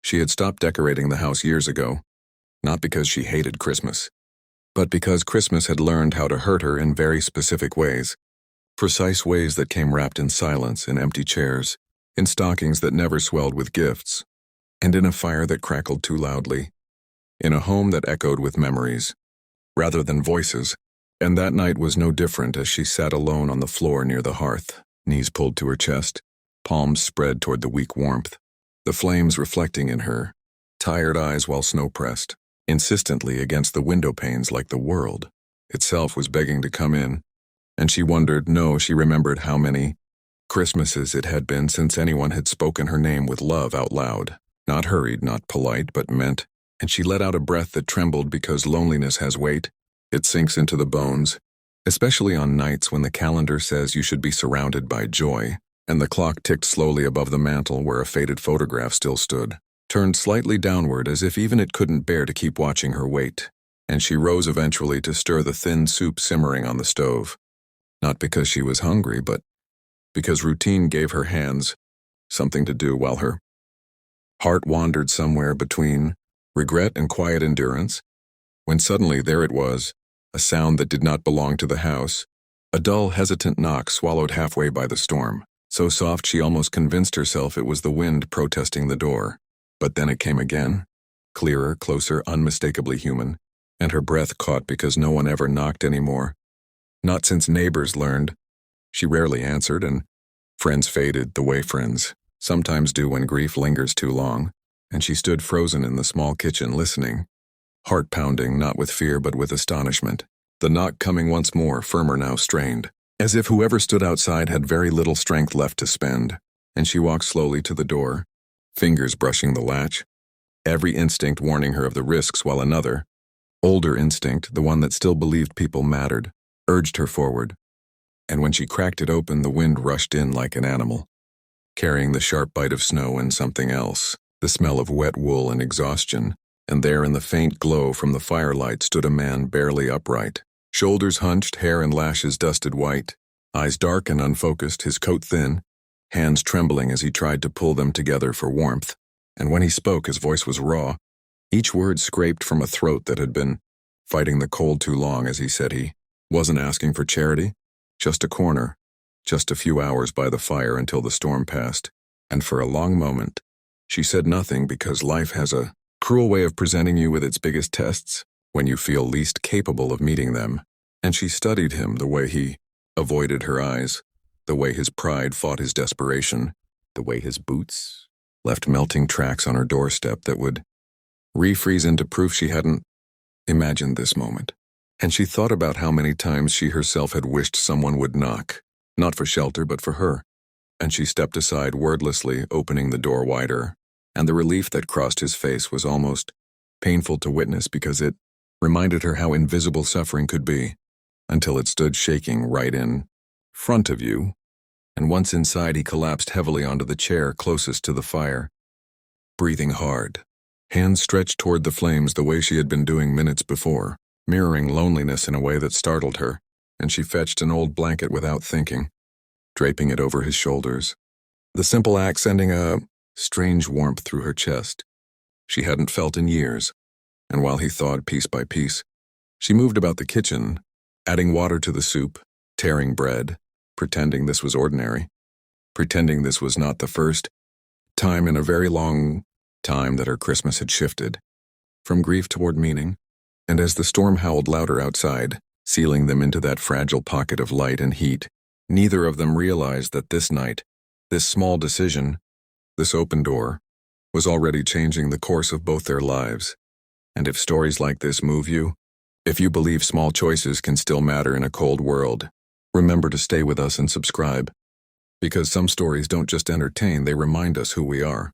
She had stopped decorating the house years ago, not because she hated Christmas, but because Christmas had learned how to hurt her in very specific ways. Precise ways that came wrapped in silence, in empty chairs, in stockings that never swelled with gifts, and in a fire that crackled too loudly, in a home that echoed with memories, rather than voices. And that night was no different as she sat alone on the floor near the hearth, knees pulled to her chest, palms spread toward the weak warmth, the flames reflecting in her tired eyes while snow-pressed, insistently against the window panes like the world itself was begging to come in. And she wondered, no, she remembered how many Christmases it had been since anyone had spoken her name with love out loud, not hurried, not polite, but meant, and she let out a breath that trembled because loneliness has weight. It sinks into the bones, especially on nights when the calendar says you should be surrounded by joy, and the clock ticked slowly above the mantel where a faded photograph still stood, turned slightly downward as if even it couldn't bear to keep watching her wait, and she rose eventually to stir the thin soup simmering on the stove. Not because she was hungry, but because routine gave her hands something to do while her heart wandered somewhere between regret and quiet endurance, when suddenly there it was, a sound that did not belong to the house, a dull, hesitant knock swallowed halfway by the storm, so soft she almost convinced herself it was the wind protesting the door. But then it came again, clearer, closer, unmistakably human, and her breath caught because no one ever knocked anymore. Not since neighbors learned. She rarely answered, and friends faded the way friends sometimes do when grief lingers too long, and she stood frozen in the small kitchen listening, heart pounding not with fear but with astonishment, the knock coming once more, firmer now, strained, as if whoever stood outside had very little strength left to spend. And she walked slowly to the door, fingers brushing the latch, every instinct warning her of the risks, while another, older instinct, the one that still believed people mattered, urged her forward. And when she cracked it open, the wind rushed in like an animal, carrying the sharp bite of snow and something else, the smell of wet wool and exhaustion. And there in the faint glow from the firelight stood a man barely upright, shoulders hunched, hair and lashes dusted white, eyes dark and unfocused, his coat thin, hands trembling as he tried to pull them together for warmth. And when he spoke, his voice was raw, each word scraped from a throat that had been fighting the cold too long. As he said, he wasn't asking for charity, just a corner, just a few hours by the fire until the storm passed. And for a long moment, she said nothing, because life has a cruel way of presenting you with its biggest tests when you feel least capable of meeting them. And she studied him, the way he avoided her eyes, the way his pride fought his desperation, the way his boots left melting tracks on her doorstep that would refreeze into proof she hadn't imagined this moment. And she thought about how many times she herself had wished someone would knock, not for shelter but for her. And she stepped aside wordlessly, opening the door wider, and the relief that crossed his face was almost painful to witness, because it reminded her how invisible suffering could be, until it stood shaking right in front of you. And once inside, he collapsed heavily onto the chair closest to the fire, breathing hard, hands stretched toward the flames the way she had been doing minutes before, mirroring loneliness in a way that startled her. And she fetched an old blanket without thinking, draping it over his shoulders, the simple act sending a strange warmth through her chest she hadn't felt in years. And while he thawed piece by piece, she moved about the kitchen, adding water to the soup, tearing bread, pretending this was ordinary, pretending this was not the first time in a very long time that her Christmas had shifted from grief toward meaning. And as the storm howled louder outside, sealing them into that fragile pocket of light and heat, neither of them realized that this night, this small decision, this open door, was already changing the course of both their lives. And if stories like this move you, if you believe small choices can still matter in a cold world, remember to stay with us and subscribe. Because some stories don't just entertain, they remind us who we are.